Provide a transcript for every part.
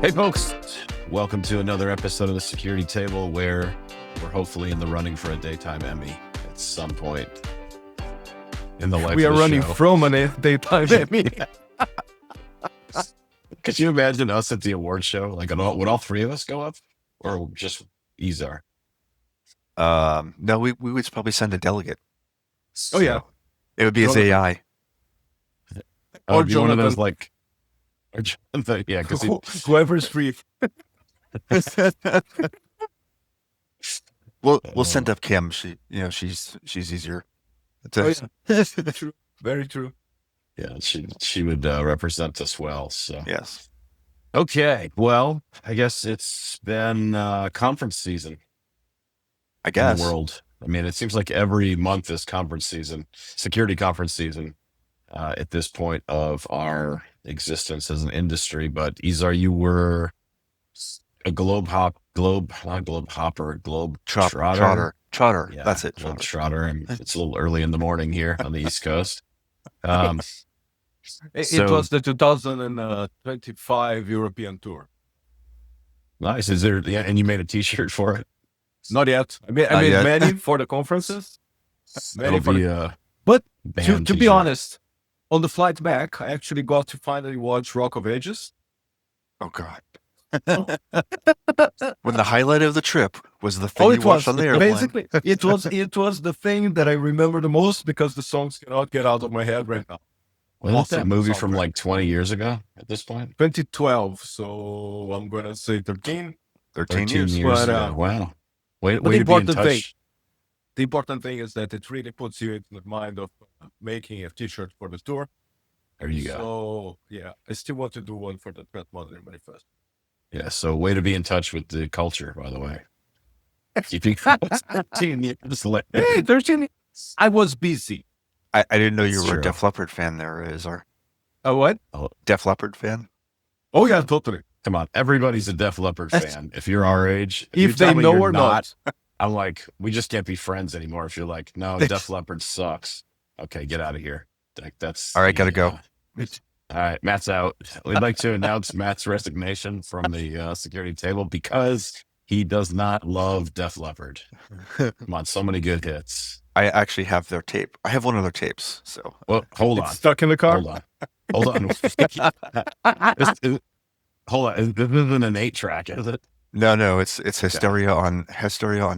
Hey folks, welcome to another episode of the Security Table, where we're hopefully in the running for a daytime Emmy at some point in the life We of are the running show. from an daytime Emmy. Could you imagine us at the award show? Like, would all three of us go up, or just Izar? No, we would probably send a delegate. Oh, yeah. It would be his Jonathan. AI. Or Or be one of those Jonathan. like, or Jonathan, yeah, because Whoever's free. We'll send up Kim. She's easier. Oh, yeah. True. Very true. yeah, she would represent us well. So Yes. okay, well, I guess it's been conference season. I In guess. the world. I mean, it seems like every month is conference season, security conference season, at this point of our existence as an industry. But Izar, you were a Trotter. Yeah, That's it. globe Trotter. trotter, and it's a little early in the morning here on the East Coast. It So- was the 2025 European tour. Nice. Is there? Yeah, and you made a T-shirt for it. Not yet. I made yet. many for the conferences. Many It'll for be the, a But band to be T-shirt. honest, on the flight back, I actually got to finally watch Rock of Ages. Oh God. When the highlight of the trip was the thing you watched on the airplane. basically it was the thing that I remember the most because the songs cannot get out of my head right now. Well, that's a Awesome movie from soundtrack. like 20 years ago at this point. 2012, so I'm gonna say 13. 13 13 years. years But, ago. Wow. Way but to be in important thing- touch. The important thing is that it really puts you into the mind of making a T-shirt for the tour. There you go. So yeah, I still want to do one for the Threat Modern Manifest. Yeah, so way to be in touch with the culture, by the way. Keeping 13 years later. Hey, 13. I was busy. I didn't know you It's were true. a Def Leppard fan. There is our What? Def Leppard fan. Oh yeah, totally. Come on, everybody's a Def Leppard fan. If you're our age, If you tell they me know you're or not. I'm like, we just can't be friends anymore. If you're like, no, Def Leppard sucks. Okay, get out of here. Like, that's All right, gotta go. All right, Matt's out. We'd like to announce Matt's resignation from the security table because he does not love Def Leppard. Come on, so many good hits. I actually have their tape. I have one of their tapes. So Well, hold on. It's stuck in the car. Hold on. Hold on. This isn't an 8-track, is it? no, it's Hysteria on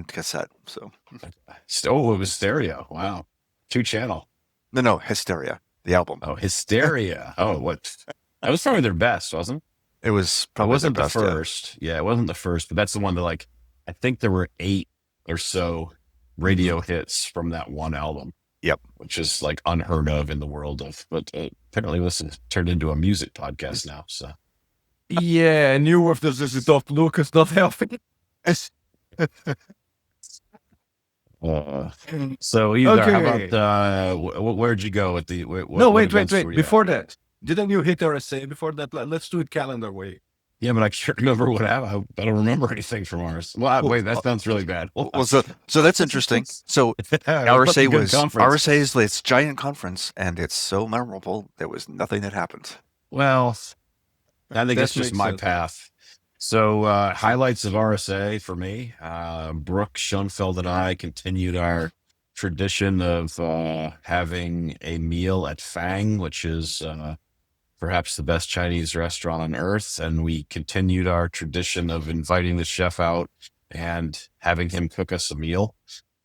cassette. So Oh, it was stereo. Wow. 2-channel. no, Hysteria, the album. Oh, Hysteria. Oh, what? That was probably their best, wasn't it? It was It probably wasn't their the best, yeah. first. Yeah, it wasn't the first, but that's the one that, like, I think there were 8 or so radio hits from that one album. Yep. Which is like unheard of in the world of, but apparently this has turned into a music podcast now. So Yeah, I knew if this is off Lucas not helping. so either how Okay. about where'd you go with the No, what wait. events were you at? Before that, didn't you hit RSA before that? Let's do it calendar way. Yeah, but I can't remember what happened. I don't remember anything from ours. Well, wait, that sounds really bad. Well, so that's interesting. So RSA was RSA's this giant conference, and it's so memorable. There was nothing that happened. Well, I think That it's just makes my sense. path. So highlights of RSA for me, Brooke Schoenfeld and I continued our tradition of having a meal at Fang, which is perhaps the best Chinese restaurant on earth. And we continued our tradition of inviting the chef out and having him cook us a meal.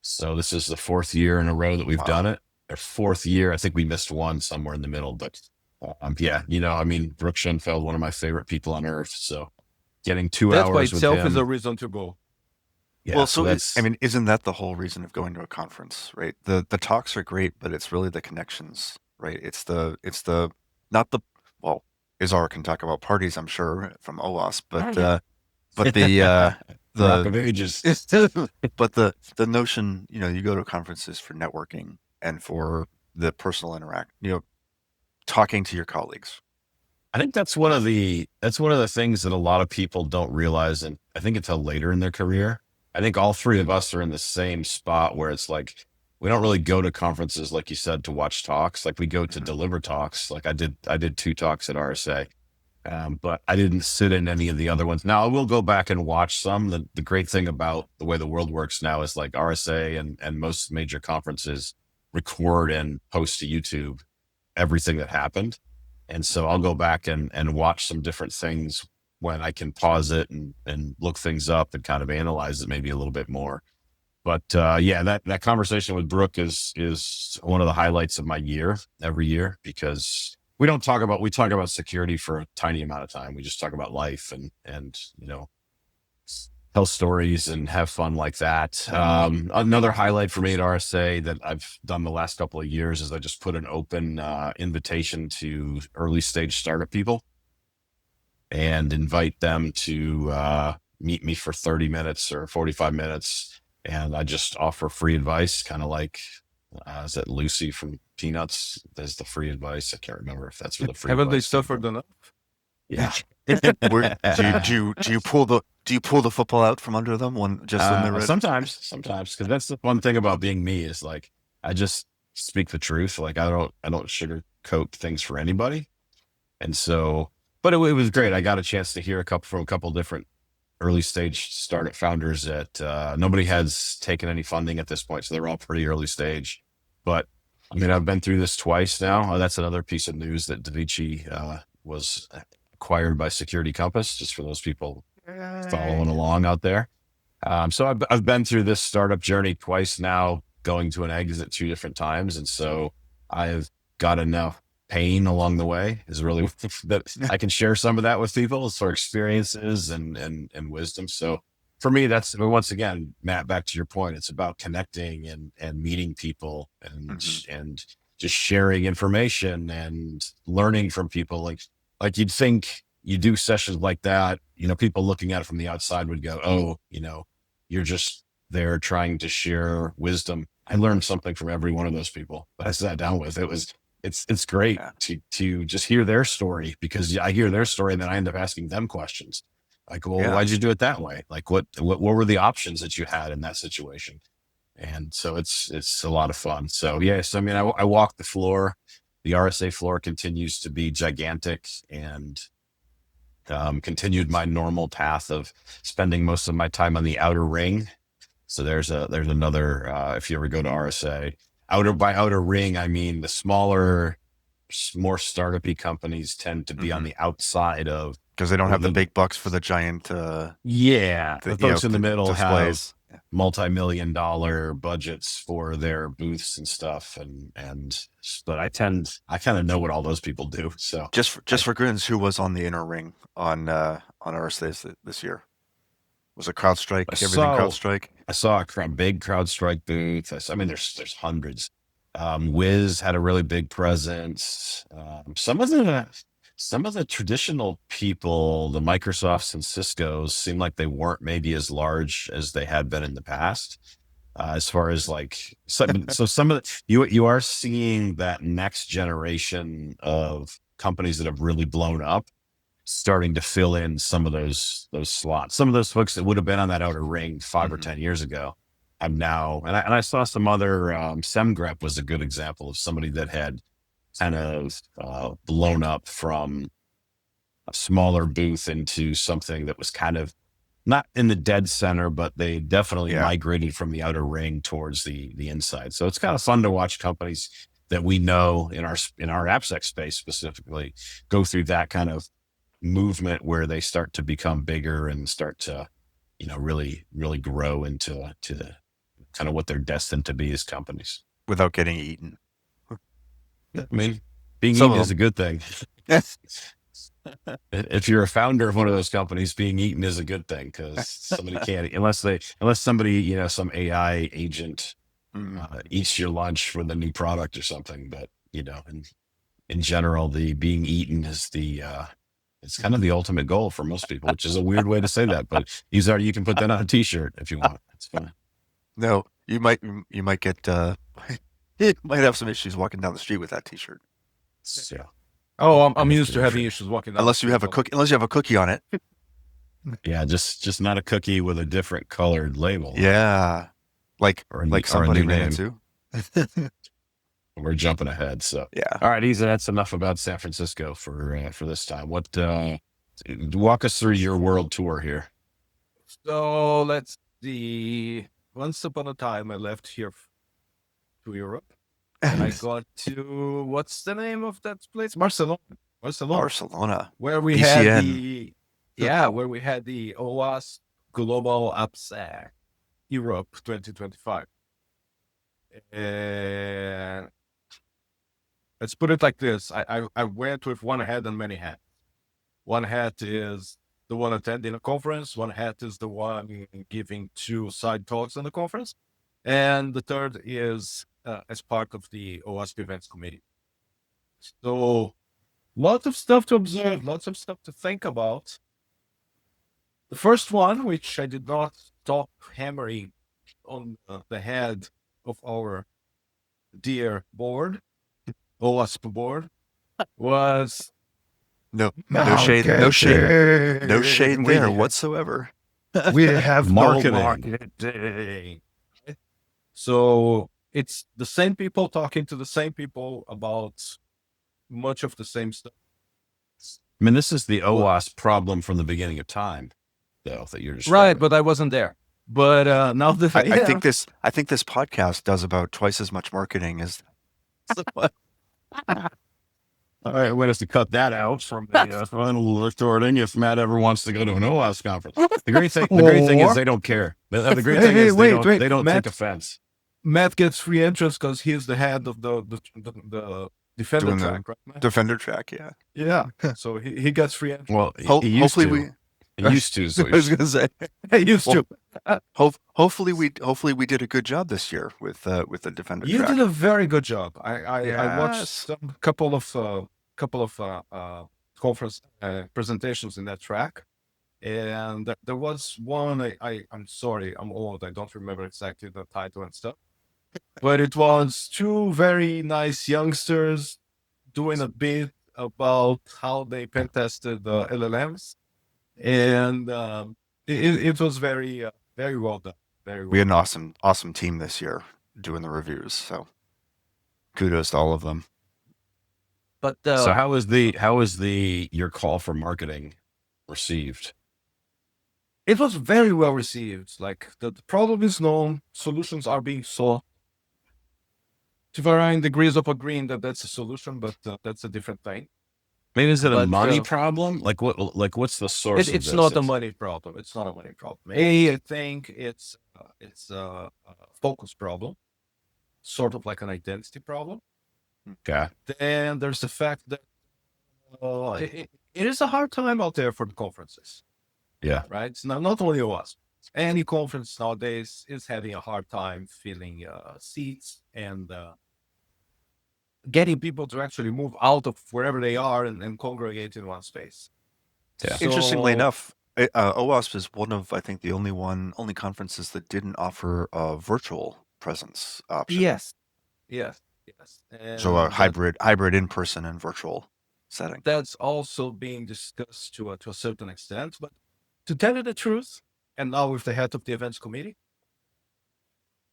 So this is the 4th year in a row that we've Wow. done it. Our 4th year. I think we missed one somewhere in the middle, but yeah, I mean, Brooke Schoenfeld, one of my favorite people on earth. So getting 2 That by hours with itself him. is a reason to go. Yeah, well, so that's, isn't that the whole reason of going to a conference, right? The talks are great, but it's really the connections, right? It's the not the Izar can talk about parties, I'm sure, from OWASP, but the Rock of Ages. but the notion, you go to conferences for networking and for the personal interact, talking to your colleagues. I think that's one of the things that a lot of people don't realize, and I think until later in their career. I think all three of us are in the same spot where it's like we don't really go to conferences, like you said, to watch talks. Like we go to deliver talks. Like I did 2 talks at RSA, but I didn't sit in any of the other ones. Now I will go back and watch some. The great thing about the way the world works now is like RSA and most major conferences record and post to YouTube everything that happened. And so I'll go back and watch some different things when I can pause it and look things up and kind of analyze it maybe a little bit more. But yeah, that conversation with Brooke is one of the highlights of my year every year, because we talk about security for a tiny amount of time. We just talk about life and tell stories and have fun like that. Another highlight for me at RSA that I've done the last couple of years is I just put an open invitation to early stage startup people and invite them to meet me for 30 minutes or 45 minutes. And I just offer free advice, kind of like, is that Lucy from Peanuts? There's the free advice. I can't remember if that's where the free Haven't they advice came suffered from. enough? Yeah. Do you pull the football out from under them when they're ready? Sometimes, because that's the fun thing about being me is like, I just speak the truth. Like I don't sugarcoat things for anybody. And so, but it was great. I got a chance to hear from a couple different early stage startup founders that nobody has taken any funding at this point. So they're all pretty early stage, but I mean, I've been through this twice now. That's another piece of news that Davici was acquired by Security Compass, just for those people following along out there. So I've been through this startup journey twice now, going to an exit 2 different times. And so I've got enough pain along the way is really that I can share some of that with people for experiences and wisdom. So for me, that's, once again, Matt, back to your point, it's about connecting and meeting people and just sharing information and learning from people. Like you'd think you do sessions like that, people looking at it from the outside would go, oh, you're just there trying to share wisdom. I learned something from every one of those people that I sat down with. It's great to just hear their story, because I hear their story and then I end up asking them questions like, well, why'd you do it that way? Like what were the options that you had in that situation? And so it's a lot of fun. So yes, I mean, I walk the floor. The RSA floor continues to be gigantic, and continued my normal path of spending most of my time on the outer ring. So there's another, if you ever go to RSA, by outer ring, I mean the smaller, more startup-y companies tend to be on the outside of, because they don't have the big bucks for the giant. The folks in the middle displays. Have multi-million-dollar budgets for their booths and stuff, but I kind of know what all those people do. So just for grins, who was on the inner ring on RSA this year? Was it CrowdStrike? CrowdStrike? I saw a big CrowdStrike booth. I mean, there's hundreds. Wiz had a really big presence. Some of the traditional people, the Microsofts and Ciscos, seem like they weren't maybe as large as they had been in the past. As far as like, so some of the, you are seeing that next generation of companies that have really blown up starting to fill in some of those slots. Some of those folks that would have been on that outer ring 5 or 10 years ago, I'm now, and I saw some other, SemGrep was a good example of somebody that had kind of blown up from a smaller booth into something that was kind of not in the dead center, but they definitely migrated from the outer ring towards the inside. So it's kind of fun to watch companies that we know in our AppSec space specifically go through that kind of movement where they start to become bigger and start to, really, really grow into kind of what they're destined to be as companies without getting eaten. I mean, being eaten is a good thing. If you're a founder of one of those companies, being eaten is a good thing, because somebody can't, unless somebody, some AI agent eats your lunch for the new product or something. But, in general, the being eaten is it's kind of the ultimate goal for most people, which is a weird way to say that, but you can put that on a t-shirt if you want. It's fine. No, you might get, you might have some issues walking down the street with that t-shirt. Yeah. Oh, I'm used to having issues walking down. Unless you have a cookie on it. Yeah, just not a cookie with a different colored label. Yeah, like somebody ran into. We're jumping ahead. So, Yeah. all right, Isa, that's enough about San Francisco for this time. What walk us through your world tour here? So let's see. Once upon a time, I left here to Europe. I got to, what's the name of that place? Barcelona. Barcelona. Where we had BCN. where we had the OWASP Global AppSec Europe 2025. And let's put it like this. I went with one hat and many hats. One hat is the one attending a conference. One hat is the one giving 2 side talks on the conference. And the third is as part of the OWASP events committee. So lots of stuff to observe, lots of stuff to think about. The first one, which I did not stop hammering on the head of our dear board, OWASP board, was No shade there whatsoever. we have Marketing. no marketing. So it's the same people talking to the same people about much of the same stuff. I mean, this is the OWASP problem from the beginning of time, though, that you're describing. Right, but I wasn't there. But now the I think this podcast does about twice as much marketing as All right, we have to cut that out from the final recording if Matt ever wants to go to an OWASP conference. The great thing is they don't care. The great thing is they don't take offense. Matt gets free interest because he's the head of the Defender Doing track, right? Matt? Defender track. Yeah. Yeah. So he gets free interest. Well, he used to. He used to. So I was gonna say. He used to. Hopefully we did a good job this year with the Defender You track. did a very good job. I watched Yes. some couple of conference presentations in that track, and there was one. I'm sorry, I'm old. I don't remember exactly the title and stuff, but it was 2 very nice youngsters doing a bit about how they pen tested the LLMs, and it was very well done. Very well. We had an awesome team this year doing the reviews. So kudos to all of them. But so how was your call for marketing received? it was very well received. Like the problem is known, solutions are being sought. To varying degrees of agreeing that that's a solution, but that's a different thing. Maybe is it a But, money problem? Like what's the source of It's this? not a money problem. It's not a money problem. I think it's a focus problem, sort of like an identity problem. Okay. Then there's the fact that it is a hard time out there for the conferences. Yeah. Right. It's not only us. Any conference nowadays is having a hard time filling seats and getting people to actually move out of wherever they are and congregate in one space. Yeah. Interestingly So- enough, OWASP is one of, I think, the only conferences that didn't offer a virtual presence option. Yes. So a And hybrid in person and virtual setting. that's also being discussed to a certain extent. But to tell you the truth, and now with the head of the events committee,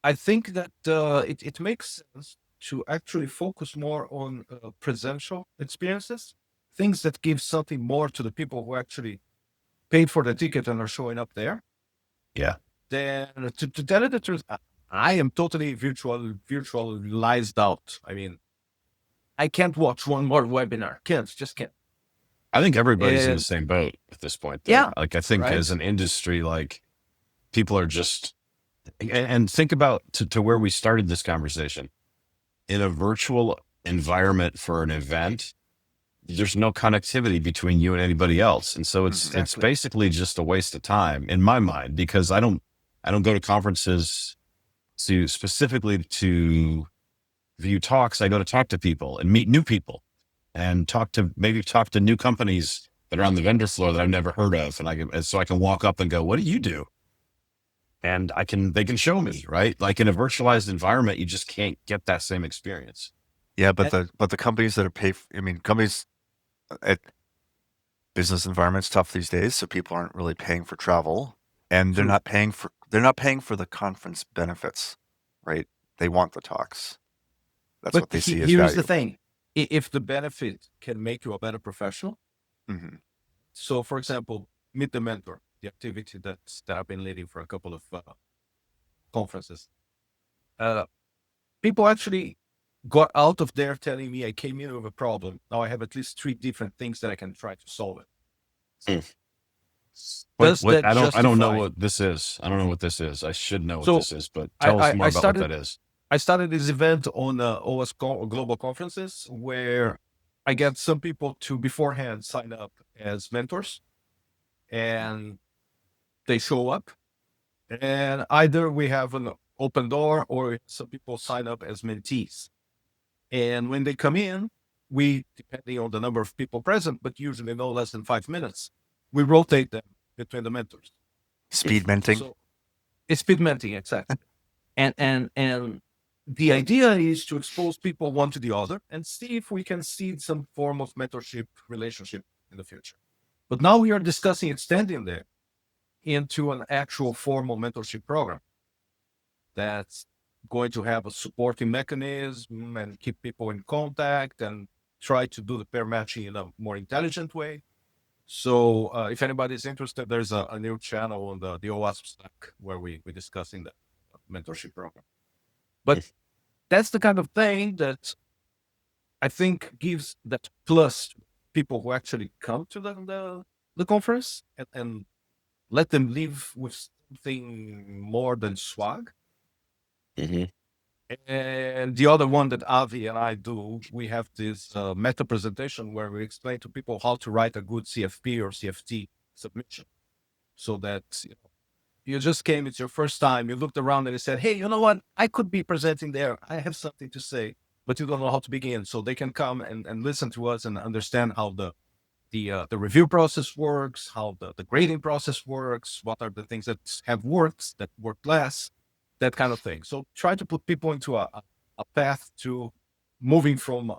I think that it makes sense to actually focus more on presential experiences, things that give something more to the people who actually paid for the ticket and are showing up there. Yeah. Then to tell you the truth, I am totally virtualized out. I mean, I can't watch one more webinar. Just can't. I think everybody's in the And- same boat at this point. though. Yeah, Like I think right. as an industry, like people are just, and think about to where we started this conversation. In a virtual environment for an event, there's no connectivity between you and anybody else. And so it's Exactly. basically just a waste of time in my mind, because I don't go to conferences specifically to view talks. I go to talk to people and meet new people and talk to new companies that are on the vendor floor that I've never heard of. And so I can walk up and go, what do you do? And they can show me, right? Like in a virtualized environment, you just can't get that same experience. Yeah, but the companies that are companies at business environments tough these days, so people aren't really paying for travel, and they're not paying for the conference benefits, right? They want the talks. That's But what they see as here's the value. thing: if the benefit can make you a better professional, Mhm. so for example, meet the mentor, the activity that I've been leading for a couple of conferences. People actually got out of there telling me I came in with a problem. Now I have at least 3 different things that I can try to solve it. Hmm. Does What that I don't know justify? what this is. I don't know what this is. I should know what So this is, but tell us more I about what started that is. this event on global conferences where I get some people to beforehand sign up as mentors, and they show up, and either we have an open door or some people sign up as mentees. And when they come in, we, depending on the number of people present, but usually no less than 5 minutes, we rotate them between the mentors. Speed menting. So it's speed menting, exactly. And the idea is to expose people one to the other and see if we can seed some form of mentorship relationship in the future. But now we are discussing extending there into an actual formal mentorship program that's going to have a supporting mechanism and keep people in contact and try to do the pair matching in a more intelligent way. So if anybody's interested, there's a new channel on the OWASP Slack where we're discussing the mentorship program. But that's the kind of thing that I think gives that plus to people who actually come to the conference and let them live with something more than swag. Hmm. And the other one that Avi and I do, we have this meta presentation where we explain to people how to write a good CFP or CFT submission. So that you just came, it's your first time, you looked around and you said, hey, you know what? I could be presenting there. I have something to say, but you don't know how to begin. So they can come and listen to us and understand how the review process works, how the grading process works, what are the things that have worked, that work less, that kind of thing. So try to put people into a path to moving from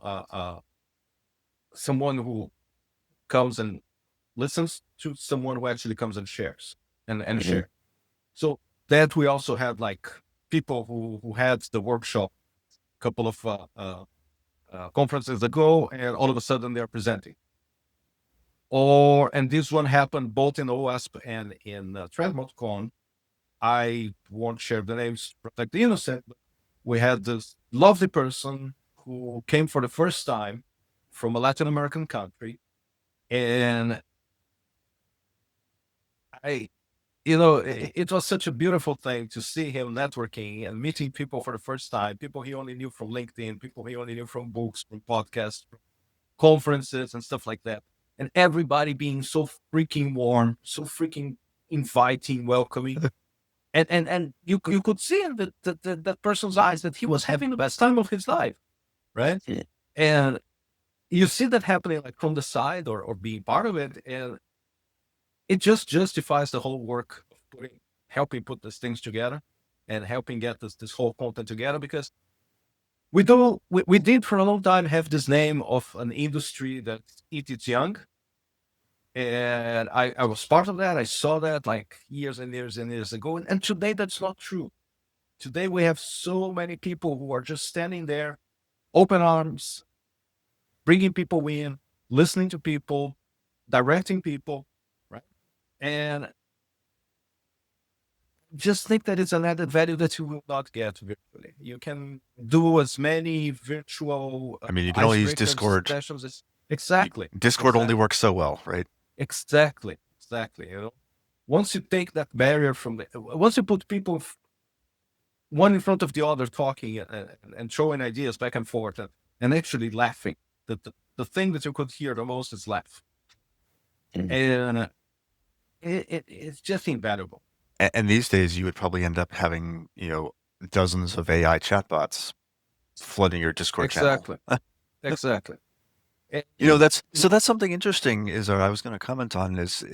someone who comes and listens to someone who actually comes and shares and Hmm. share. So that we also had like people who had the workshop a couple of conferences ago, and all of a sudden they're presenting. And this one happened both in OWASP and in TransmodCon. I won't share the names, protect the innocent, but we had this lovely person who came for the first time from a Latin American country. And it was such a beautiful thing to see him networking and meeting people for the first time, people he only knew from LinkedIn, people he only knew from books, from podcasts, from conferences and stuff like that. And everybody being so freaking warm, so freaking inviting, welcoming. And you could see in that person's eyes that he was having the best time of his life, right? Yeah. And you see that happening like from the side or being part of it, and it just justifies the whole work of helping put these things together and helping get this whole content together, because we did for a long time have this name of an industry that it's young. And I was part of that. I saw that like years and years and years ago. And today that's not true. Today we have so many people who are just standing there, open arms, bringing people in, listening to people, directing people, right? And just think that it's an added value that you will not get virtually. You can do as many virtual I mean, you can only use icebreaker Discord. sessions as exactly. Discord only Exactly. works so well, right? Exactly. Once you take that barrier once you put people one in front of the other talking and throwing ideas back and forth and actually laughing, the thing that you could hear the most is laugh. Mhm. And it's just invaluable. And these days, you would probably end up having, dozens of AI chatbots flooding your Discord channel. Exactly. That's something interesting. I was going to comment on is,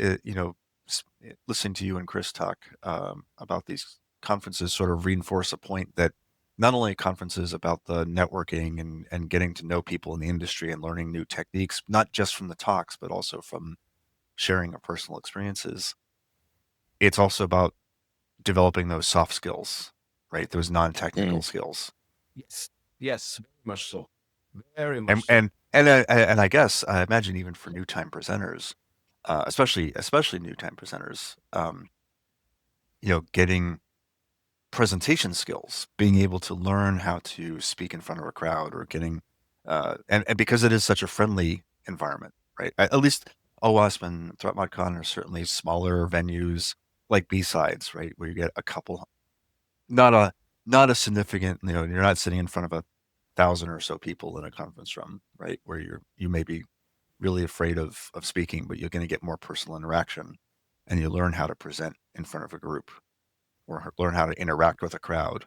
listening to you and Chris talk about these conferences sort of reinforce a point that not only conferences about the networking and getting to know people in the industry and learning new techniques, not just from the talks, but also from sharing our personal experiences. It's also about developing those soft skills, right? Those non-technical skills. Yes, much so. Very much so. And I guess I imagine even for new time presenters, especially new time presenters, getting presentation skills, being able to learn how to speak in front of a crowd, or getting and because it is such a friendly environment, right? At least OWASP and ThreatModCon are certainly smaller venues like B-sides, right, where you get a couple, not a significant, you're not sitting in front of 1,000 or so people in a conference room, right, where you may be really afraid of speaking, but you're going to get more personal interaction, and you learn how to present in front of a group, or learn how to interact with a crowd,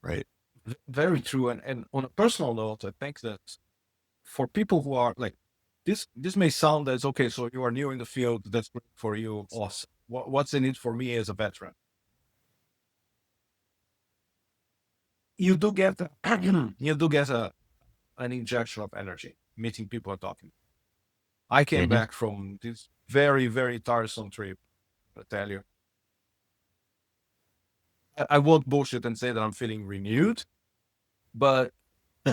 right? Very true. And on a personal note, I think that for people who are like this may sound as okay, so you are new in the field, that's great for you. Awesome. What's in it for me as a veteran? You do get an injection of energy meeting people and talking. I came Mhm. back from this very, very tiresome trip, I tell you. I won't bullshit and say that I'm feeling renewed, but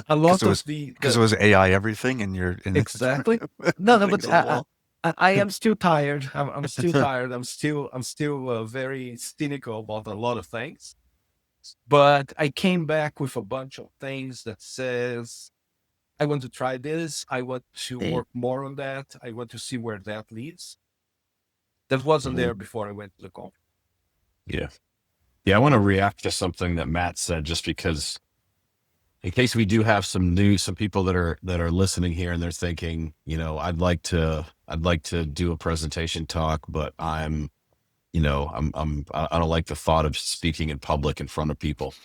a lot of Because it was AI everything, and you're in exactly. No, everything's but going well. I am still tired. I'm still tired. I'm still very cynical about a lot of things. But I came back with a bunch of things that says I want to try this. I want to work more on that. I want to see where that leads. That wasn't there before I went to the conference. Yeah. Yeah, I want to react to something that Matt said, just because in case we do have some people that are listening here and they're thinking, I'd like to do a presentation talk, but I don't like the thought of speaking in public in front of people.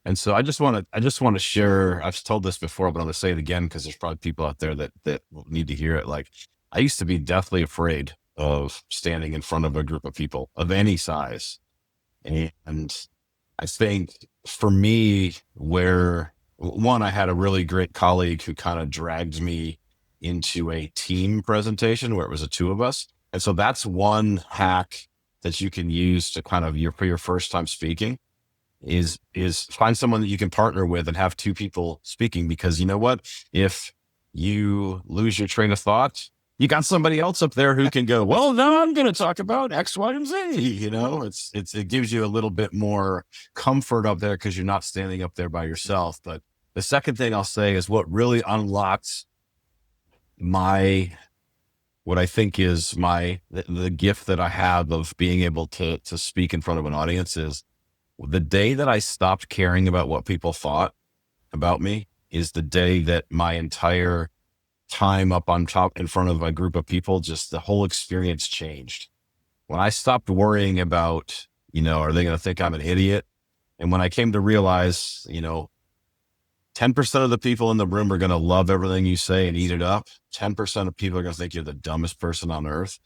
And so I just want to share, I've told this before, but I'm going to say it again because there's probably people out there that need to hear it. Like, I used to be deathly afraid of standing in front of a group of people of any size. And I think for me, where one, I had a really great colleague who kind of dragged me into a team presentation where it was the two of us. And so that's one hack that you can use to kind of for your first time speaking is find someone that you can partner with and have two people speaking, because you know what, if you lose your train of thought, you got somebody else up there who can go, well, now I'm going to talk about X, Y, and Z. It gives you a little bit more comfort up there because you're not standing up there by yourself. But the second thing I'll say is what really unlocks what I think is the gift that I have of being able to speak in front of an audience is the day that I stopped caring about what people thought about me is the day that my entire time up on top in front of a group of people, just the whole experience changed. When I stopped worrying about, are they going to think I'm an idiot? And when I came to realize, 10% of the people in the room are going to love everything you say and eat it up. 10% of people are going to think you're the dumbest person on earth.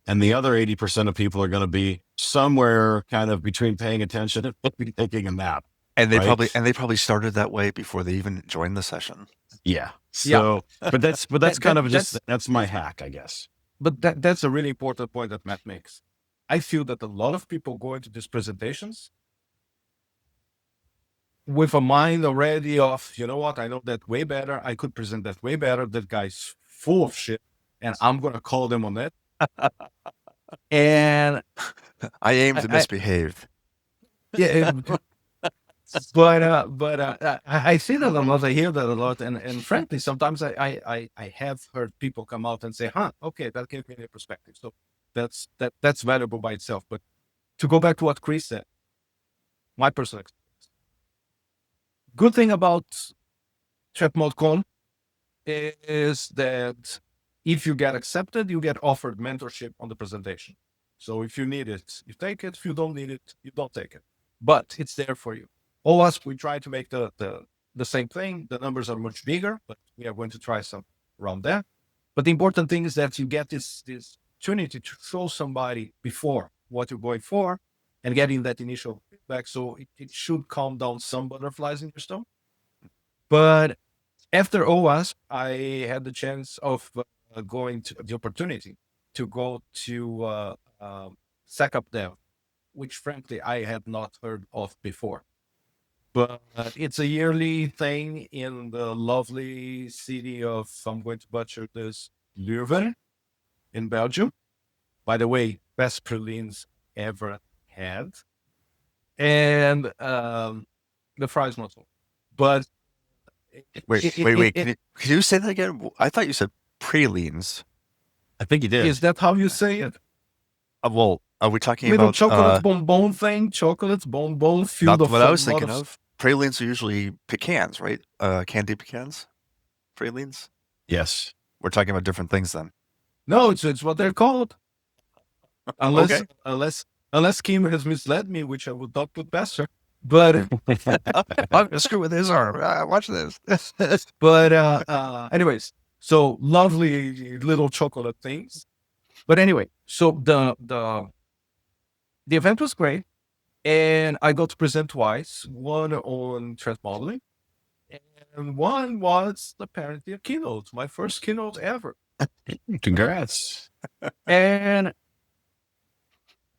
And the other 80% of people are going to be somewhere kind of between paying attention and taking a nap. And they right? probably started that way before they even joined the session. Yeah. So, but that's kind of just, that's my hack, I guess. But that's a really important point that Matt makes. I feel that a lot of people go into these presentations with a mind already of, you know what, I know that way better. I could present that way better. That guy's full of shit, and I'm going to call them on it. And I aim to misbehave. Yeah, but I see that a lot. I hear that a lot, and frankly, sometimes I have heard people come out and say, "Huh, okay, that gave me a perspective." So that's valuable by itself. But to go back to what Chris said, my personal experience. Good thing about ThreatModCon is that if you get accepted, you get offered mentorship on the presentation. So if you need it, you take it. If you don't need it, you don't take it. But it's there for you. OWASP, we try to make the same thing. The numbers are much bigger, but we are going to try some around there. But the important thing is that you get this opportunity to show somebody before what you're going for and getting that initial feedback. So it should calm down some butterflies in your stomach. But after OWASP, I had the chance of going to the opportunity to go to SecUp Dev, which frankly I had not heard of before. but it's a yearly thing in the lovely city of, I'm going to butcher this, Leuven in Belgium. By the way, best pralines ever had. And the fries not so. But Wait. Can you say that again? I thought you said pralines. I think you did. is that how you say it? Well, are we talking Little about chocolate bonbon thing, chocolate bonbon filled not of what I was a lot thinking of? Pralines are usually pecans, right? Candy pecans. Pralines. Yes. We're talking about different things then. No, it's what they're called. Okay. Unless Kim has misled me, which I would not put past her. But Screw with his arm. Watch this. but anyways, so lovely little chocolate things. But anyway, so the event was great, and I got to present twice. One on threat modeling, and one was apparently a keynote, my first keynote ever. Congrats. And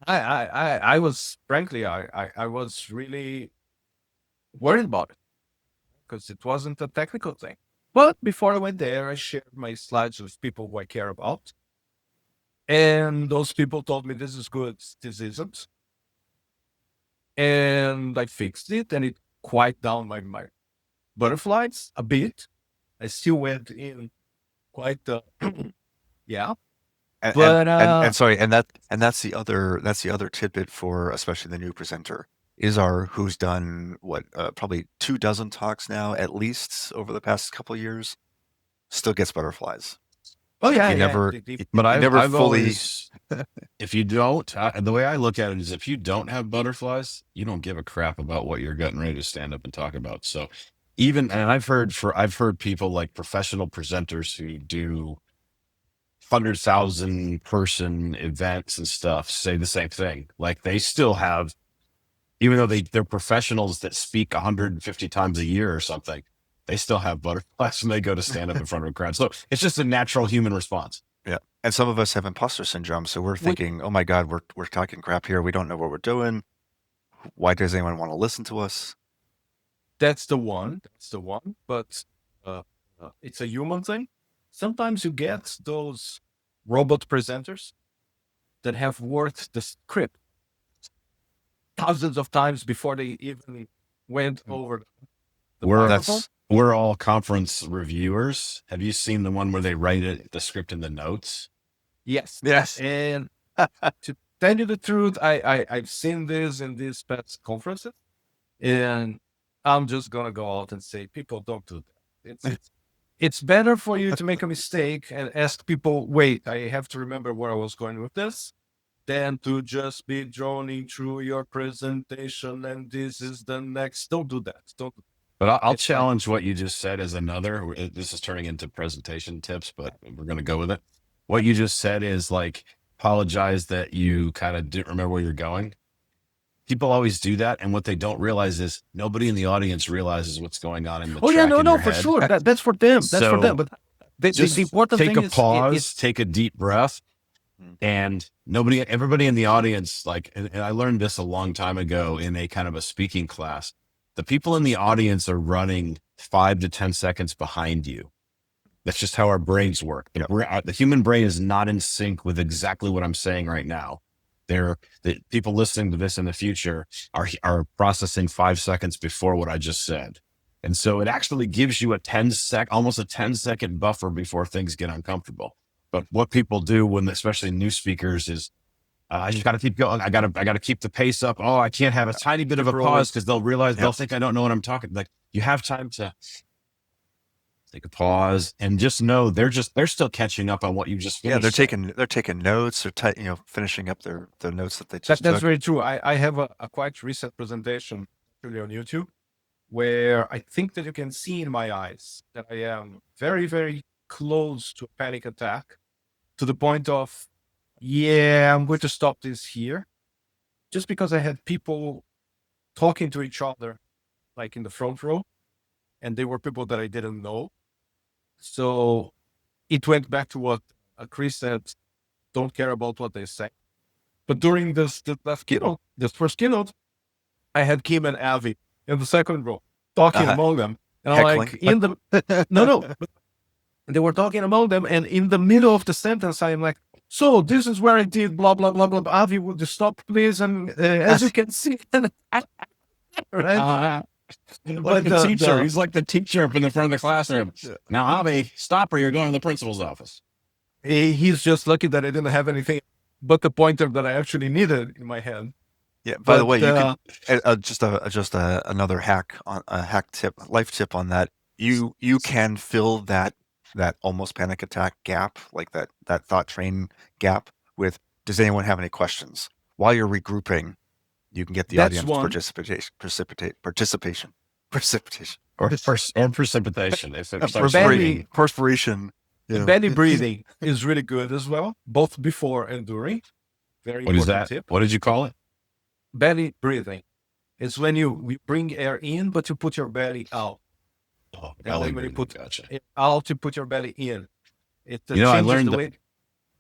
I was frankly I was really worried about it because it wasn't a technical thing. But before I went there, I shared my slides with people who I care about. And those people told me this is good, this isn't. And I fixed it and it quieted down my butterflies a bit. I still went in quite yeah. And, But and sorry, and that's the other tidbit for especially the new presenter is our who's done what probably 24 talks now at least over the past couple of years, still gets butterflies. oh yeah, You yeah. never, But you never I've fully. always, if you don't, the way I look at it is if you don't have butterflies, you don't give a crap about what you're getting ready to stand up and talk about. So even, and I've heard people like professional presenters who do 100,000 person events and stuff say the same thing. Like they still have, even though they're professionals that speak 150 times a year or something, they still have butterflies when they go to stand up in front of a crowd. So it's just a natural human response. Yeah, and some of us have imposter syndrome, so we're thinking, "Oh my God, we're talking crap here. We don't know what we're doing. Why does anyone want to listen to us?" That's the one. That's the one. But it's a human thing. Sometimes you get those robot presenters that have worked the script thousands of times before they even went over the microphone. We're all conference reviewers. Have you seen the one where they write the script in the notes? Yes. Yes. And to tell you the truth, I've seen this in these past conferences, and I'm just gonna go out and say, people don't do that. It's better for you to make a mistake and ask people, wait, I have to remember where I was going with this, than to just be droning through your presentation and this is the next. Don't do that. Don't. But I'll It's fine. challenge what you just said as another. This is turning into presentation tips, but we're going to go with it. What you just said is like, apologize that you kind of didn't remember where you're going. People always do that. And what they don't realize is nobody in the audience realizes what's going on in the Oh yeah, track in no, your for head. sure. That's for them. That's for So them. But Just the important take thing a is pause, take a deep breath, and everybody in the audience, like, and I learned this a long time ago in a kind of a speaking class. The people in the audience are running 5 to 10 seconds behind you. That's just how our brains work. The human brain is not in sync with exactly what I'm saying right now. The people listening to this in the future are processing 5 seconds before what I just said. And so it actually gives you almost a 10-second buffer before things get uncomfortable. But what people do when, especially new speakers, is I just got to keep going. I got to keep the pace up. Oh, I can't have a tiny bit of a pause because they'll realize they'll think I don't know what I'm talking. Like you have time to take a pause and just know they're still catching up on what you just finished. Yeah, they're taking notes. They're finishing up their notes that they just that's took. very true. I have a quite recent presentation actually on YouTube where I think that you can see in my eyes that I am very, very close to a panic attack, to the point of, yeah, I'm going to stop this here, just because I had people talking to each other, like in the front row, and they were people that I didn't know. So it went back to what Chris said, don't care about what they say. But during this first keynote, I had Kim and Avi in the second row, talking among them. And I'm like, Heckling. but they were talking among them, and in the middle of the sentence, I'm like, so this is where I did blah, blah, blah, blah, blah. Avi, would you stop, please? And as you can see, right? Like the teacher. He's like the teacher up in the front of the classroom. Now, Avi, stop or you're going to the principal's office. He's just lucky that I didn't have anything but the pointer that I actually needed in my hand. Yeah. By the way, you can just another hack on a hack tip, life tip on that. You can fill that almost panic attack gap, like that thought train gap, with does anyone have any questions? While you're regrouping, you can get the audience participation. Or precipitation. If it starts Perspiration. Yeah. Belly breathing is really good as well, both before and during. Very What is important that? tip. What did you call it? Belly breathing. It's when you bring air in, but you put your belly out. Oh, And belly then when you breathing. put Gotcha. it out, you put your belly in. It You know, I changes learned the way.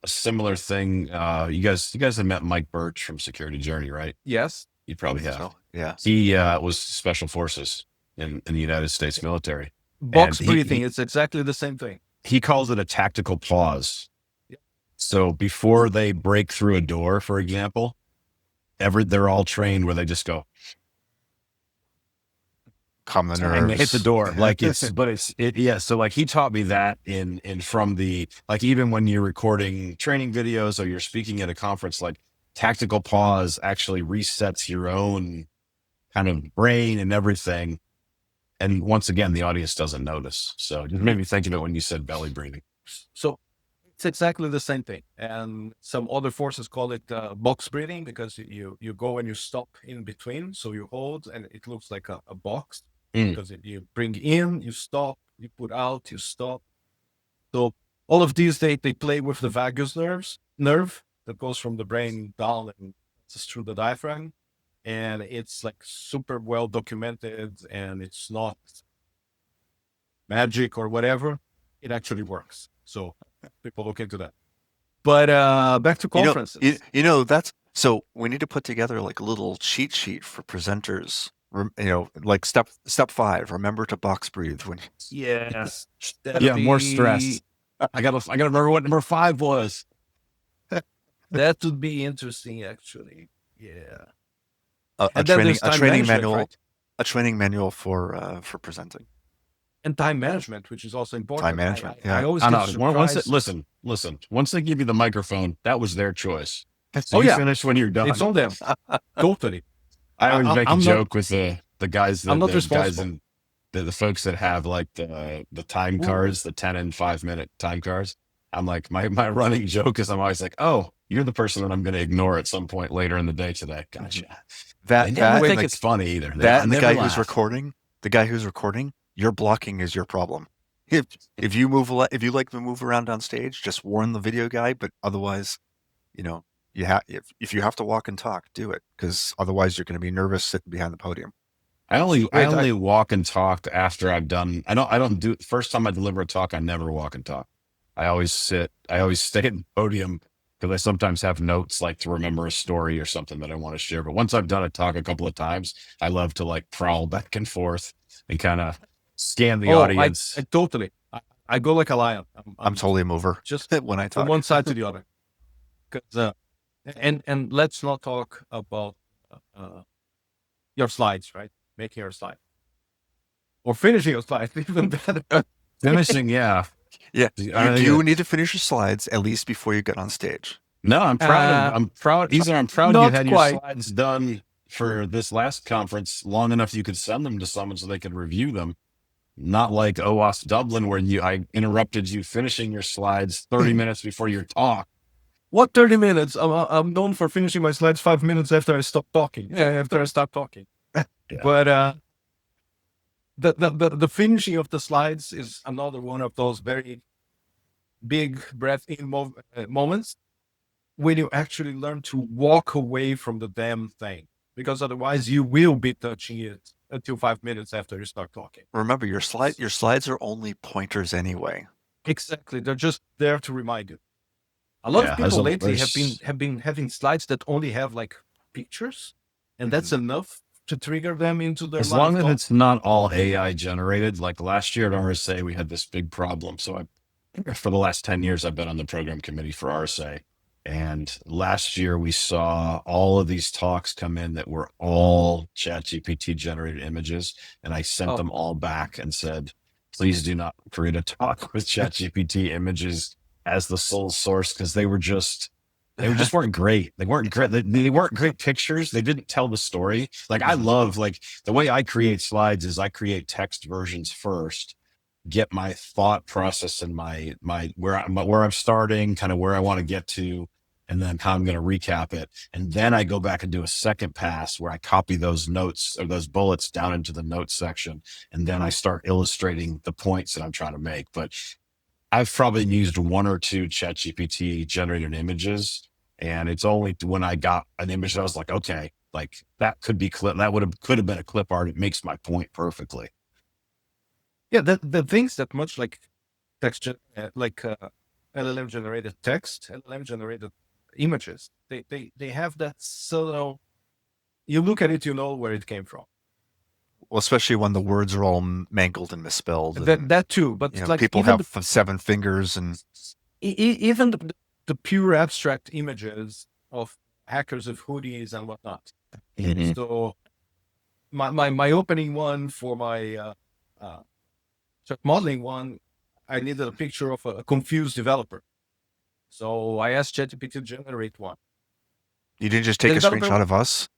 a similar thing. You guys have met Mike Birch from Security Journey, right? Yes. You probably have. So, yeah. He was special forces in the United States military. Box And breathing, it's exactly the same thing. He calls it a tactical pause. Yeah. So before they break through a door, for example, they're all trained where they just go Calm the nerves. and they hit the door. Like yeah. So like he taught me that in from the, like, even when you're recording training videos or you're speaking at a conference, like tactical pause actually resets your own kind of brain and everything. And once again, the audience doesn't notice. So it just made me think of it when you said belly breathing. So it's exactly the same thing. And some other forces call it box breathing, because you go and you stop in between. So you hold and it looks like a box, because you bring in, you stop, you put out, you stop. So all of these, they play with the vagus nerve that goes from the brain down and just through the diaphragm. And it's like super well documented, and it's not magic or whatever. It actually works. So people look into that. But back to conferences. That's so we need to put together like a little cheat sheet for presenters. Like step 5. Remember to box breathe when. Yes. Yeah, more stress. I gotta remember what number 5 was. That would be interesting, actually. Yeah. A then training there's time management, manual, right? a training manual for presenting. And time management, which is also important. Time management, I yeah. always I get know. surprised. Listen. Once they give you the microphone, that was their choice. So Oh, you yeah. finish when you're done. It's on them. Totally. I always make a I'm not- joke with the guys, I'm not the guys responsible. and the folks that have like the time cards, the 10 and 5 minute time cards. I'm like, my running joke is I'm always like, oh, you're the person that I'm going to ignore at some point later in the day today. Gotcha. They never think it's funny either. And the guy laugh. who's recording, your blocking is your problem. If you like to move around on stage, just warn the video guy. But otherwise, if you have to walk and talk, do it, because otherwise you're going to be nervous sitting behind the podium. I only walk and talk after I've done. I don't do the first time I deliver a talk. I never walk and talk. I always sit. I always stay at the podium, because I sometimes have notes, like to remember a story or something that I want to share. But once I've done a talk a couple of times, I love to like prowl back and forth and kind of scan the audience. I totally. I go like a lion. I'm totally a mover. Just when I talk from one side to the other. Because and let's not talk about your slides, right? Making your slide or finishing your slide, even better. Finishing, yeah. Yeah, you need to finish your slides at least before you get on stage. No, I'm proud. I'm proud. I'm proud you not had quite. your slides done for this last conference long enough you could send them to someone so they could review them. Not like OWASP Dublin, where I interrupted you finishing your slides 30 minutes before your talk. What 30 minutes? I'm known for finishing my slides 5 minutes after I stop talking. After I stop talking. Yeah. But the finishing of the slides is another one of those very big breath-in moments when you actually learn to walk away from the damn thing, because otherwise you will be touching it until 5 minutes after you start talking. Remember, your slides are only pointers anyway. Exactly, they're just there to remind you. A lot of people lately have been having slides that only have like pictures, and that's enough to trigger them into their As line long of as thought? it's not all AI generated. Like last year at RSA, we had this big problem. So for the last 10 years, I've been on the program committee for RSA. And last year we saw all of these talks come in that were all ChatGPT generated images. And I sent them all back and said, please do not create a talk with ChatGPT images as the sole source, because they just weren't great. They weren't great. They weren't great pictures. They didn't tell the story. Like I love, like the way I create slides is I create text versions first, get my thought process and my where I'm starting, kind of where I want to get to, and then how I'm going to recap it. And then I go back and do a second pass where I copy those notes or those bullets down into the notes section. And then I start illustrating the points that I'm trying to make. But I've probably used one or two ChatGPT generated images, and it's only when I got an image that I was like, okay, like that could be clip. That could have been a clip art. It makes my point perfectly. Yeah, the things that much like text, LLM generated text, LLM generated images, they have that subtle. You look at it, you know where it came from. Well, especially when the words are all mangled and misspelled. And, That too, but you know, like people even have 7 fingers, and even the pure abstract images of hackers of hoodies and whatnot. Mhm. So my opening one for my modeling one, I needed a picture of a confused developer. So I asked ChatGPT to generate one. you didn't just take The a developer- screenshot of us.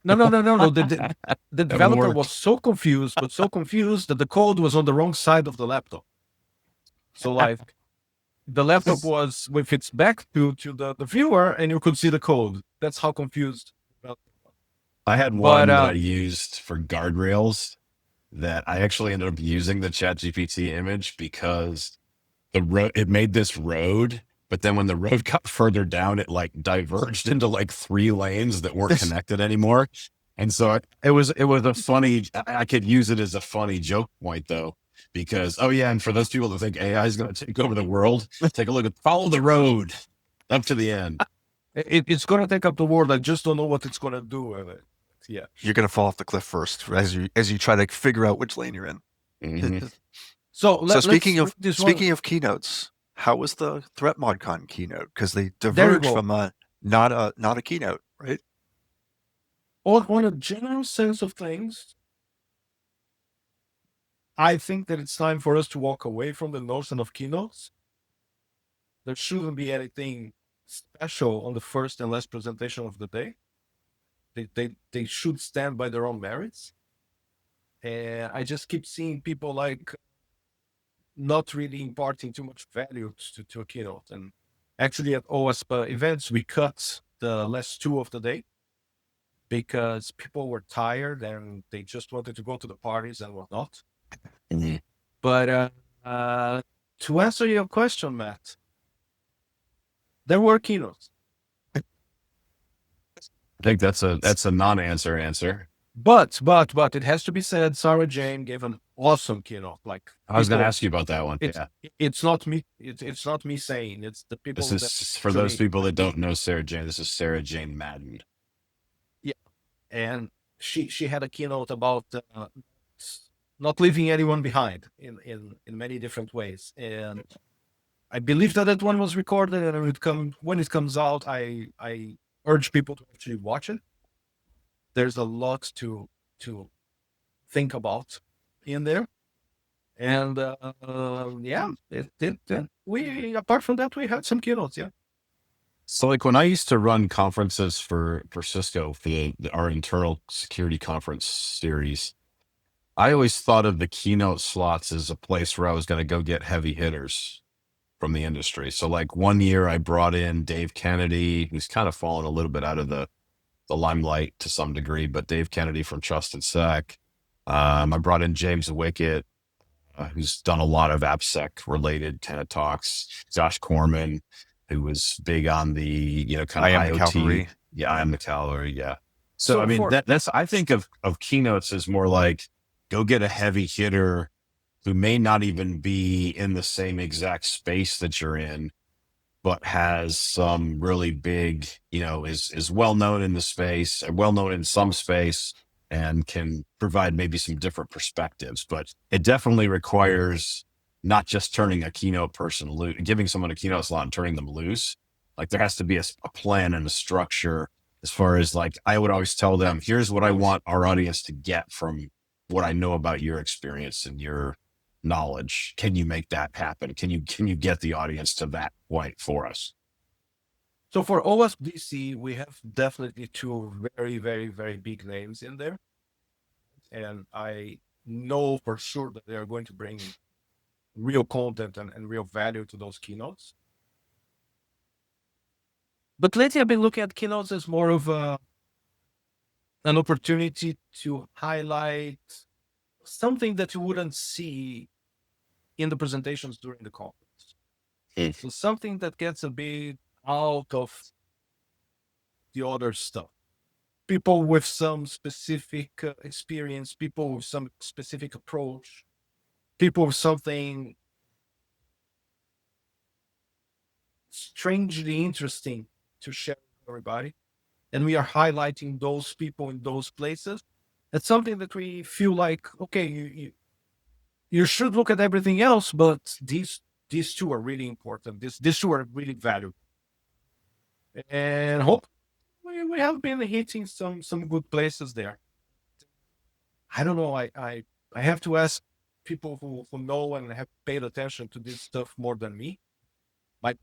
No. The developer work. was so confused that the code was on the wrong side of the laptop. So like the laptop was with its back to the viewer, and you could see the code. That's how confused. I had one that I used for guardrails that I actually ended up using the ChatGPT image because it made this road, but then when the road got further down, it like diverged into like 3 lanes that weren't connected anymore. And so it was a funny, I could use it as a funny joke point though, because, oh yeah. And for those people that think AI is going to take over the world, take a look follow the road up to the end. It's going to take up the world. I just don't know what it's going to do with it. Yeah. You're going to fall off the cliff first as you try to figure out which lane you're in. Mhm. So speaking of keynotes, how was the Threat ModCon keynote? Because they There you diverged go. from not a keynote, right? On a general sense of things, I think that it's time for us to walk away from the notion of keynotes. There shouldn't be anything special on the first and last presentation of the day. They should stand by their own merits. And I just keep seeing people like not really imparting too much value to a keynote. And actually at OWASP events, we cut the last 2 of the day because people were tired and they just wanted to go to the parties and whatnot. Mhm. But to answer your question, Matt, there were keynotes. I think that's a non-answer answer. But it has to be said, Sarah Jane gave an awesome keynote. Like I was going to ask you about that one. It's not me. It's not me saying. It's the people. This is for those people that don't know Sarah Jane. This is Sarah Jane Madden. Yeah, and she had a keynote about not leaving anyone behind in many different ways. And I believe that one was recorded, and when it comes out, I urge people to actually watch it. There's a lot to think about in there. And we apart from that, we had some keynotes. Yeah. So like when I used to run conferences for Cisco for our internal security conference series, I always thought of the keynote slots as a place where I was going to go get heavy hitters from the industry. So like one year I brought in Dave Kennedy, who's kind of fallen a little bit out of the limelight to some degree, but Dave Kennedy from Trusted Sec. I brought in James Wickett, who's done a lot of AppSec related kind of talks. Josh Corman, who was big on the, kind of IoT. Cavalry. Yeah, I am the cavalry. Yeah. So I mean, that's, I think of keynotes as more like go get a heavy hitter who may not even be in the same exact space that you're in, but has some really big, is well known in the space, well known in some space, and can provide maybe some different perspectives. But it definitely requires not just turning a keynote person loose, giving someone a keynote slot and turning them loose. Like there has to be a plan and a structure as far as like, I would always tell them, here's what I want our audience to get from what I know about your experience and your knowledge. Can you make that happen? Can you get the audience to that point for us? So for OSDC, we have definitely two very, very, very big names in there. And I know for sure that they are going to bring real content and real value to those keynotes. But lately I've been looking at keynotes as more of an opportunity to highlight something that you wouldn't see in the presentations during the conference. So something that gets a bit out of the other stuff. People with some specific experience, people with some specific approach, people with something strangely interesting to share with everybody. And we are highlighting those people in those places. It's something that we feel like, okay, you should look at everything else, but these two are really important. These two are really valuable. And hope we have been hitting some good places there. I don't know. I have to ask people who know and have paid attention to this stuff more than me. My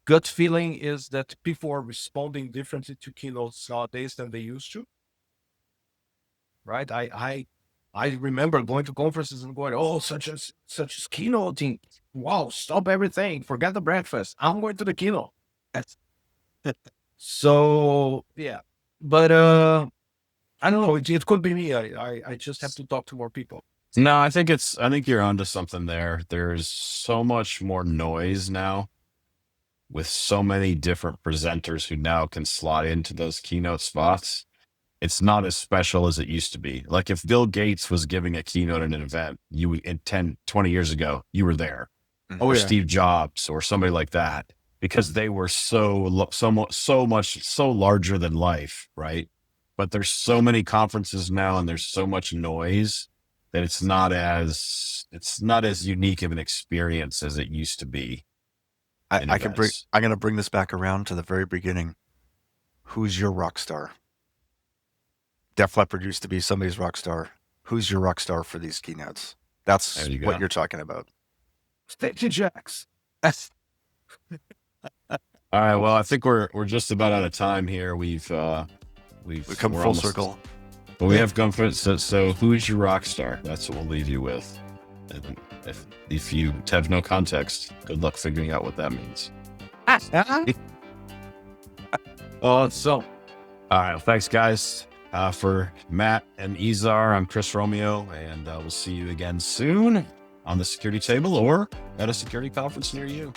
gut feeling is that people are responding differently to keynotes nowadays than they used to. Right? I remember going to conferences and going, oh, such as keynoting. Wow, stop everything. Forget the breakfast. I'm going to the keynote. So yeah. But I don't know. It could be me. I just have to talk to more people. No, I think you're onto something there. There's so much more noise now with so many different presenters who now can slot into those keynote spots. It's not as special as it used to be. Like if Bill Gates was giving a keynote at an event, you in 10, 20 years ago, you were there. Or Steve Jobs or somebody like that, because they were so larger than life, right? But there's so many conferences now and there's so much noise that it's not as unique of an experience as it used to be. I'm going to bring this back around to the very beginning. Who's your rock star? Def Leppard used to be somebody's rock star. Who's your rock star for these keynotes? That's what you're talking about. Stacey Jacks. All right. Well, I think we're just about out of time here. We've come full circle. But we have come for it. So who's your rock star? That's what we'll leave you with. And if you have no context, good luck figuring out what that means. All right. Well, thanks, guys. For Matt and Izar, I'm Chris Romeo, and we'll see you again soon on the security table or at a security conference near you.